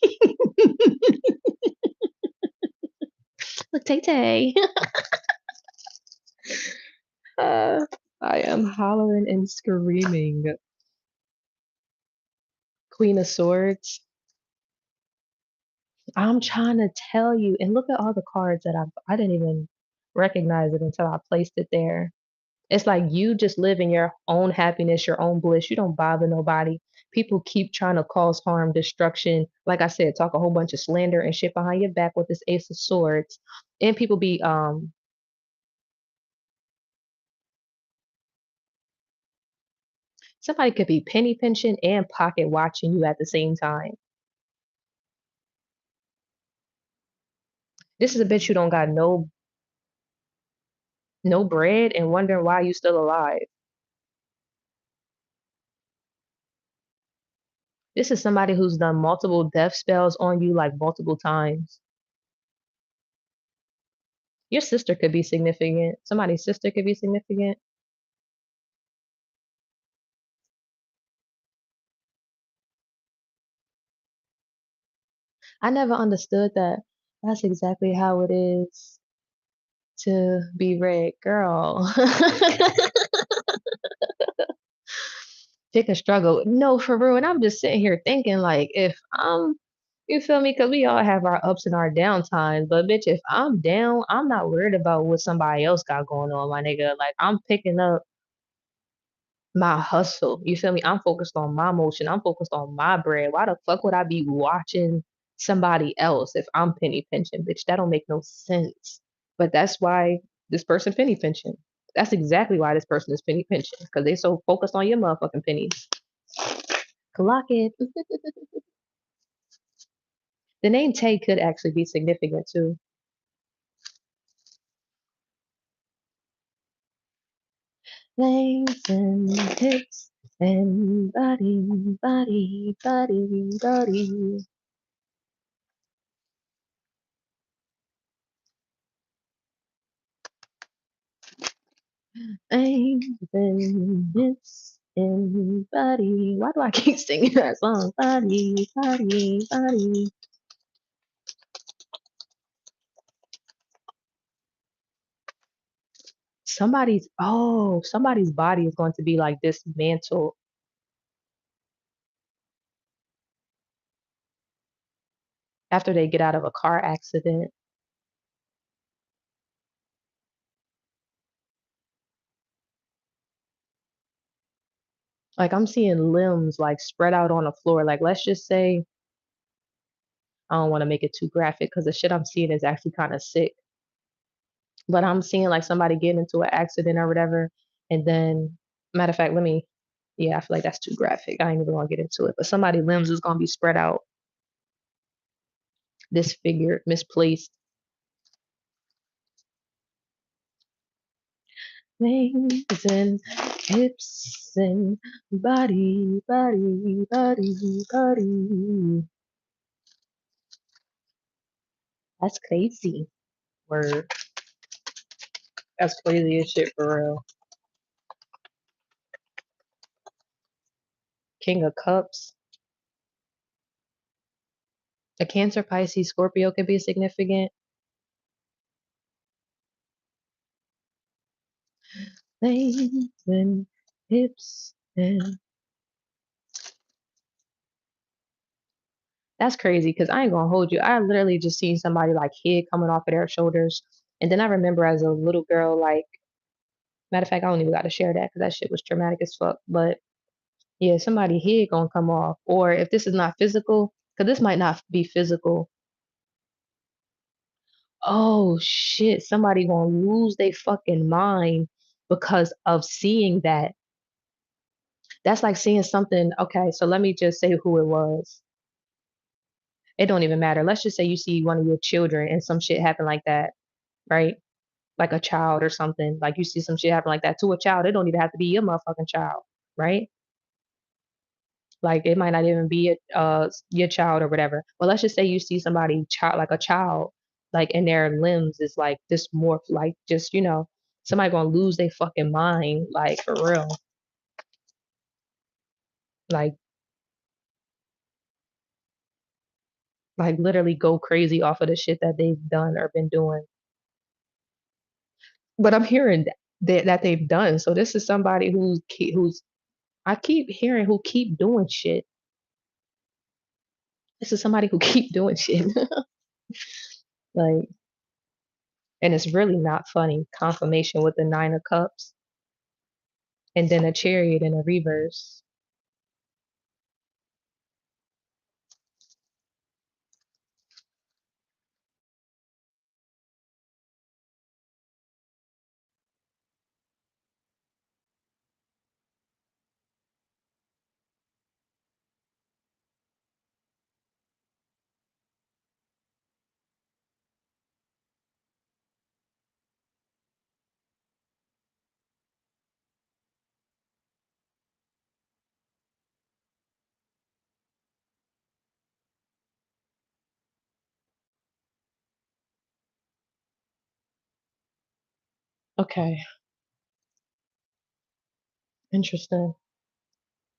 Look, Tay Tay. Uh, I am hollering and screaming. Queen of Swords. I'm trying to tell you, and look at all the cards that I didn't even recognize it until I placed it there. It's like you just live in your own happiness, your own bliss. You don't bother nobody. People keep trying to cause harm, destruction. Like I said, talk a whole bunch of slander and shit behind your back with this Ace of Swords. And people be somebody could be penny pinching and pocket watching you at the same time. This is a bitch who don't got no bread and wondering why you still alive. This is somebody who's done multiple death spells on you like multiple times. Your sister could be significant. Somebody's sister could be significant. I never understood that. That's exactly how it is to be red, girl. Pick a struggle. No, for real. And I'm just sitting here thinking, like, if I'm, you feel me? Because we all have our ups and our down times. But bitch, if I'm down, I'm not worried about what somebody else got going on, my nigga. Like, I'm picking up my hustle. You feel me? I'm focused on my motion. I'm focused on my bread. Why the fuck would I be watching somebody else if I'm penny pinching, bitch? That don't make no sense. But that's why this person penny pinching. That's exactly why this person is penny pinching because they so focused on your motherfucking pennies. Clock it. The name Tay could actually be significant too. Legs and hips and body, body, body, body. Legs and hips and body. Why do I keep singing that song? Body, body, body. Somebody's body is going to be like dismantled after they get out of a car accident. Like I'm seeing limbs like spread out on the floor. Like let's just say I don't want to make it too graphic because the shit I'm seeing is actually kind of sick. But I'm seeing like somebody getting into an accident or whatever, and then matter of fact, yeah, I feel like that's too graphic. I ain't even gonna get into it. But somebody limbs is gonna be spread out, disfigured, misplaced. Legs and hips and body, body, body, body. That's crazy. Word. That's crazy as shit for real. King of Cups. A Cancer, Pisces, Scorpio could be significant. Legs and hips and that's crazy because I ain't gonna hold you. I literally just seen somebody like head coming off of their shoulders. And then I remember as a little girl, like, matter of fact, I don't even gotta share that because that shit was traumatic as fuck. But yeah, somebody head gonna come off. Or if this is not physical, because this might not be physical. Oh shit, somebody gonna lose their fucking mind because of seeing that. That's like seeing something. Okay, so let me just say who it was. It don't even matter. Let's just say you see one of your children and some shit happen like that, right? Like a child or something. Like you see some shit happen like that to a child. It don't even have to be your motherfucking child, right? Like it might not even be your child or whatever. But let's just say you see somebody child like a child, like and their limbs is like dysmorph, like just somebody gonna lose their fucking mind, like for real, like like literally go crazy off of the shit that they've done or been doing. But I'm hearing that they've done. So this is somebody who's I keep hearing who keep doing shit. This is somebody who keep doing shit. Like, and it's really not funny. Confirmation with the 9 of Cups and then a Chariot in a reverse. Okay, interesting.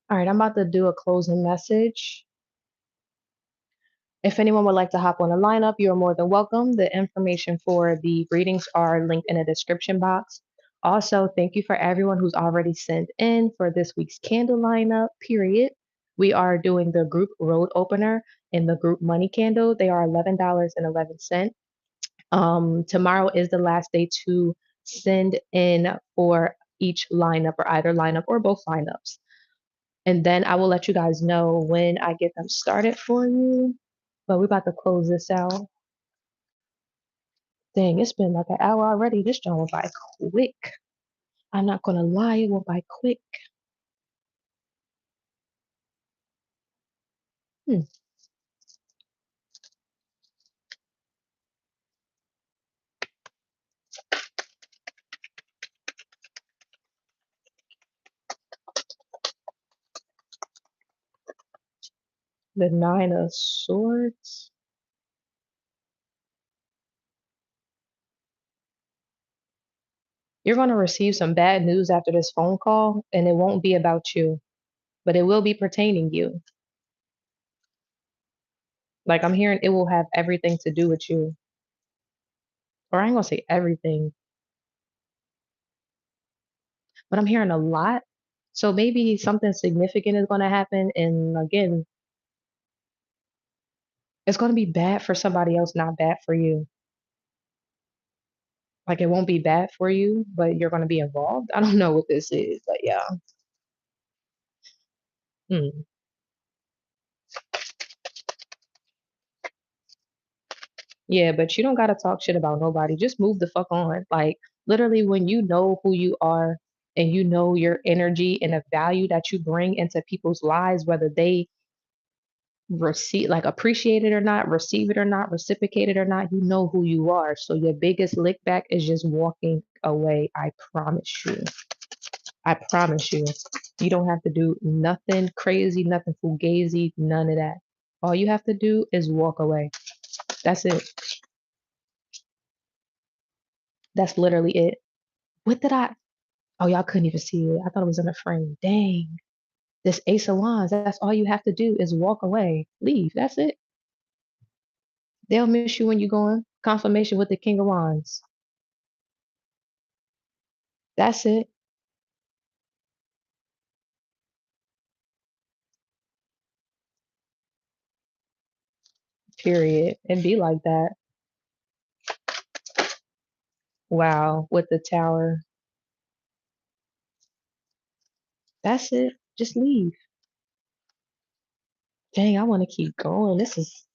All right, I'm about to do a closing message. If anyone would like to hop on the lineup, you are more than welcome. The information for the readings are linked in the description box. Also, thank you for everyone who's already sent in for this week's candle lineup, period. We are doing the group road opener and the group money candle. They are $11.11. Tomorrow is the last day to send in for each lineup or either lineup or both lineups. And then I will let you guys know when I get them started for you. But we're about to close this out. Dang, it's been like an hour already. This joint went by quick. I'm not gonna lie, it went by quick. Hmm. The 9 of Swords. You're gonna receive some bad news after this phone call, and it won't be about you, but it will be pertaining you. Like I'm hearing it will have everything to do with you. Or I ain't gonna say everything, but I'm hearing a lot. So maybe something significant is gonna happen, and again, it's gonna be bad for somebody else, not bad for you. Like it won't be bad for you, but you're gonna be involved. I don't know what this is, but yeah. Mm. Yeah, but you don't gotta talk shit about nobody. Just move the fuck on. Like literally when you know who you are and you know your energy and the value that you bring into people's lives, whether they receive like appreciate it or not, receive it or not, reciprocate it or not, you know who you are. So your biggest lick back is just walking away. I promise you. I promise you. You don't have to do nothing crazy, nothing fugazi, none of that. All you have to do is walk away. That's it. That's literally it. What did I? Oh, y'all couldn't even see it. I thought it was in a frame. Dang. This Ace of Wands, that's all you have to do is walk away. Leave. That's it. They'll miss you when you're going. Confirmation with the King of Wands. That's it. Period. And be like that. Wow. With the Tower. That's it. Just leave. Dang, I want to keep going. This is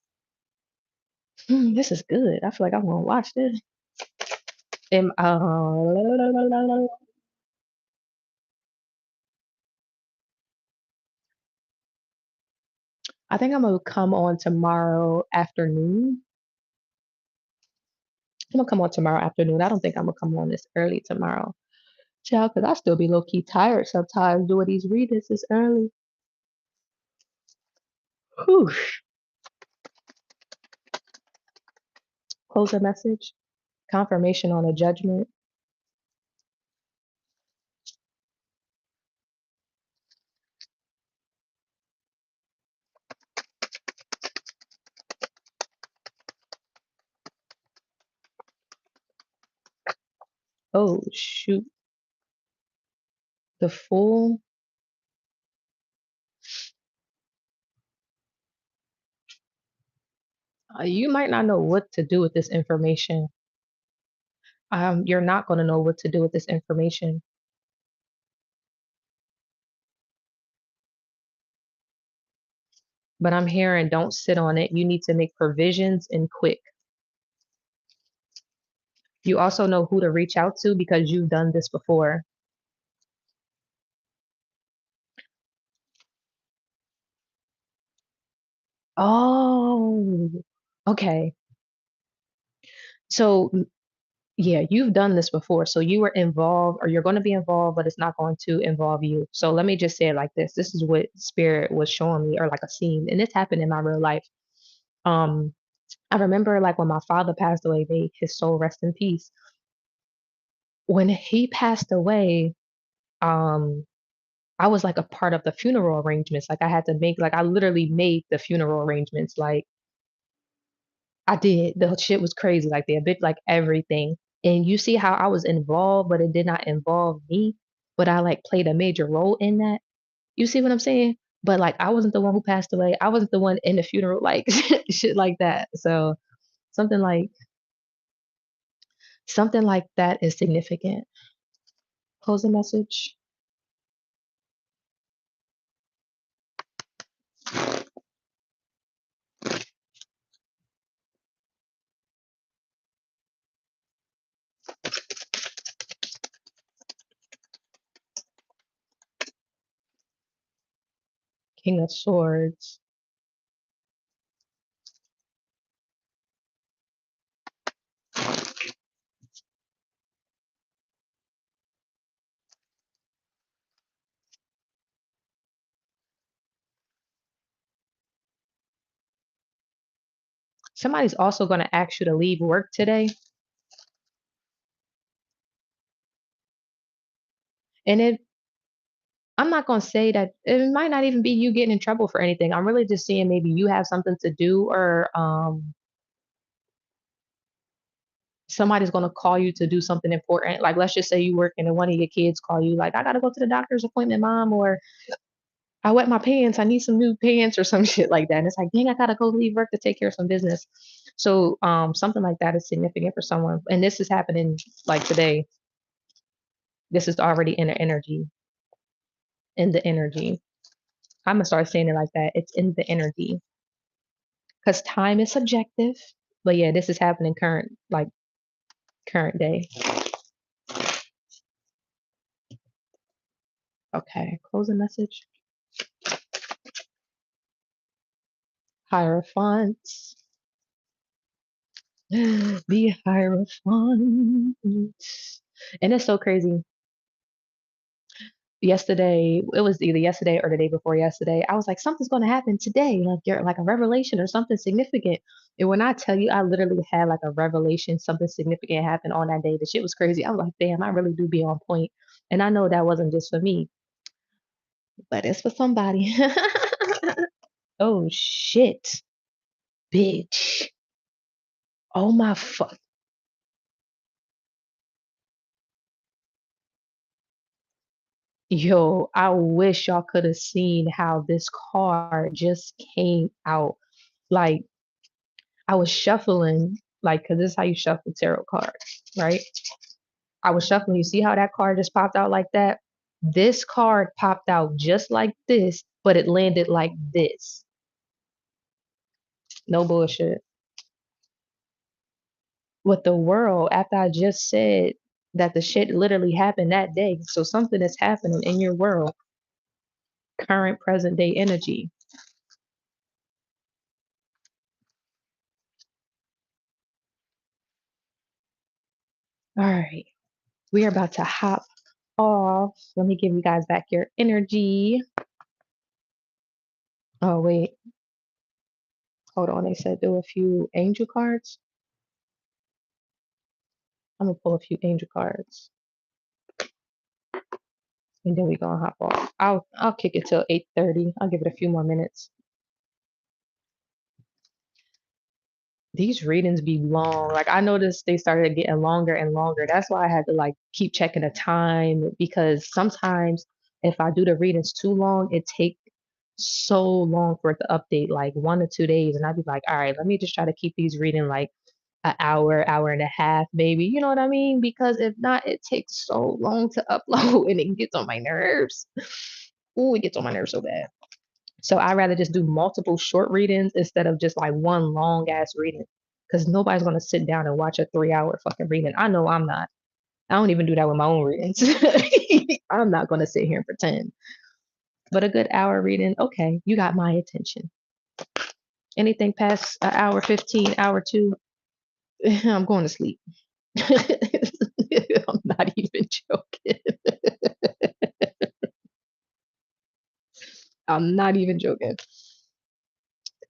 good. I feel like I'm gonna watch this. Am I think I'm gonna come on tomorrow afternoon. I'm gonna come on tomorrow afternoon. I don't think I'm gonna come on this early tomorrow. Child, because I still be low key tired sometimes doing these readings this early. Whew. Close a message. Confirmation on a judgment. Oh shoot. The Fool. You might not know what to do with this information. You're not going to know what to do with this information. But I'm hearing don't sit on it. You need to make provisions and quick. You also know who to reach out to because you've done this before. Oh, okay. So, yeah, you've done this before. So you were involved or you're going to be involved, but it's not going to involve you. So let me just say it like this. This is what spirit was showing me or like a scene. And this happened in my real life. Um, I remember like when my father passed away, may his soul rest in peace. When he passed away, um, I was like a part of the funeral arrangements. Like I had to make like I literally made the funeral arrangements. Like I did. The shit was crazy. Like they a bit like everything. And you see how I was involved, but it did not involve me. But I like played a major role in that. You see what I'm saying? But like I wasn't the one who passed away. I wasn't the one in the funeral, like shit like that. So something like something like that is significant. Closing message. King of Swords. Somebody's also going to ask you to leave work today. And I'm not going to say that it might not even be you getting in trouble for anything. I'm really just saying maybe you have something to do or somebody's going to call you to do something important. Like let's just say you work and then one of your kids call you like I got to go to the doctor's appointment, mom, or I wet my pants. I need some new pants or some shit like that. And it's like, dang, I got to go leave work to take care of some business. So something like that is significant for someone. And this is happening like today. This is already in the energy, in the energy. I'm gonna start saying it like that. It's in the energy because time is subjective. But yeah, this is happening current, like current day. Okay, closing message. Hierophants. The Hierophants. And it's so crazy. Yesterday, it was either yesterday or the day before yesterday. I was like, something's going to happen today, like you're like a revelation or something significant. And when I tell you, I literally had like a revelation, something significant happened on that day. The shit was crazy. I was like, damn, I really do be on point. And I know that wasn't just for me, but it's for somebody. Oh shit, bitch. Oh my fuck. Yo, I wish y'all could have seen how this card just came out. Like I was shuffling, like, because this is how you shuffle tarot cards, right? I was shuffling. You see how that card just popped out like that? This card popped out just like this, but it landed like this. No bullshit. With the world, after I just said that the shit literally happened that day. So something is happening in your world, current present day energy. All right. We are about to hop off. Let me give you guys back your energy. Oh, wait. Hold on. They said do a few angel cards. I'm gonna pull a few angel cards and then we gonna hop off. I'll kick it till 8:30. I'll give it a few more minutes. These readings be long. Like I noticed they started getting longer and longer. That's why I had to like keep checking the time because sometimes if I do the readings too long, it take so long for it to update, like 1 to 2 days, and I'd be like, all right, let me just try to keep these reading like an hour, hour and a half, maybe. You know what I mean? Because if not, it takes so long to upload and it gets on my nerves. Ooh, it gets on my nerves so bad. So I rather just do multiple short readings instead of just like one long ass reading. Because nobody's gonna sit down and watch a 3 hour fucking reading. I know I'm not. I don't even do that with my own readings. I'm not gonna sit here and pretend. But a good hour reading, okay, you got my attention. Anything past an hour 15, hour two, I'm going to sleep. I'm not even joking. I'm not even joking.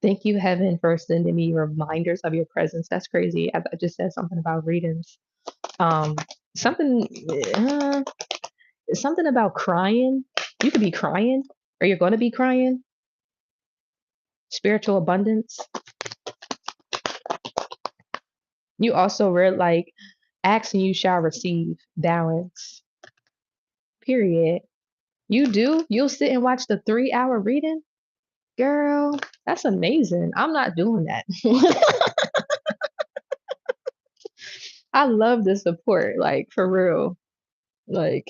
Thank you, Heaven, for sending me reminders of your presence. That's crazy. I just said something about readings. Um, something, uh, something about crying. You could be crying, or you're going to be crying. Spiritual abundance. You also read like, ask and you shall receive. Balance. Period. You do? You'll sit and watch the 3 hour reading? Girl, that's amazing. I'm not doing that. I love the support, like for real. Like,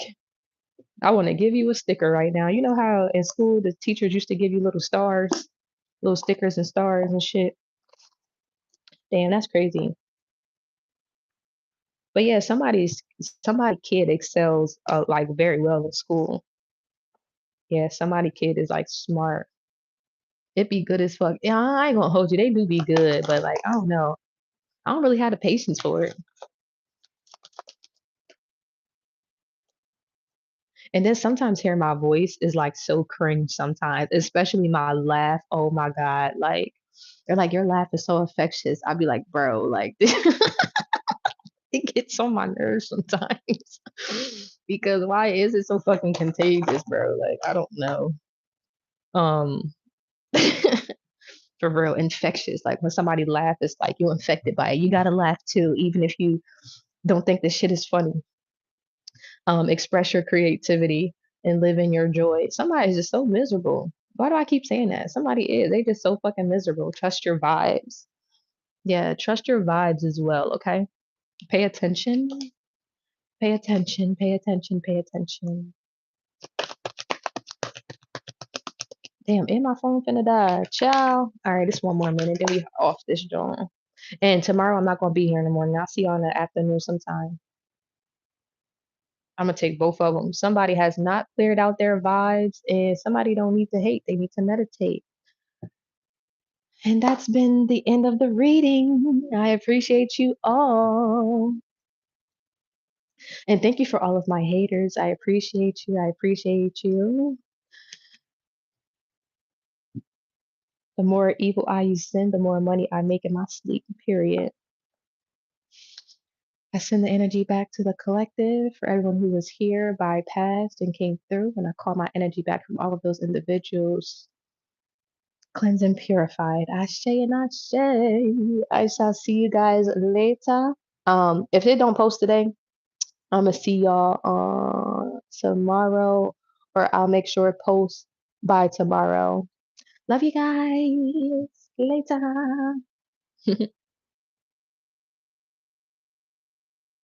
I want to give you a sticker right now. You know how in school the teachers used to give you little stars, little stickers and stars and shit? Damn, that's crazy. But yeah, somebody kid excels like very well in school. Yeah, somebody kid is like smart. It be good as fuck. Yeah, I ain't gonna hold you. They do be good, but like I don't know. I don't really have the patience for it. And then sometimes hearing my voice is like so cringe sometimes, especially my laugh. Oh my God. Like they're like, your laugh is so infectious. I'd be like, bro, like it gets on my nerves sometimes. Because why is it so fucking contagious, bro? Like, I don't know. Um for real, infectious. Like when somebody laugh, it's like you're infected by it. You gotta laugh too, even if you don't think this shit is funny. Express your creativity and live in your joy. Somebody's just so miserable. Why do I keep saying that? Somebody is. They just so fucking miserable. Trust your vibes. Yeah, trust your vibes as well, okay? Pay attention. Pay attention. Pay attention. Pay attention. Damn, and my phone finna die. Ciao. All right, it's 1 more minute. Then we off this joint. And tomorrow I'm not gonna be here in the morning. I'll see you in the afternoon sometime. I'm gonna take both of them. Somebody has not cleared out their vibes, and somebody don't need to hate. They need to meditate. And that's been the end of the reading. I appreciate you all. And thank you for all of my haters. I appreciate you. I appreciate you. The more evil I you send, the more money I make in my sleep, period. I send the energy back to the collective for everyone who was here, bypassed, and came through. And I call my energy back from all of those individuals, cleansed and purified. Ashe and Ashe. I shall see you guys later. If they don't post today, I'm gonna see y'all tomorrow, or I'll make sure it posts by tomorrow. Love you guys. Later.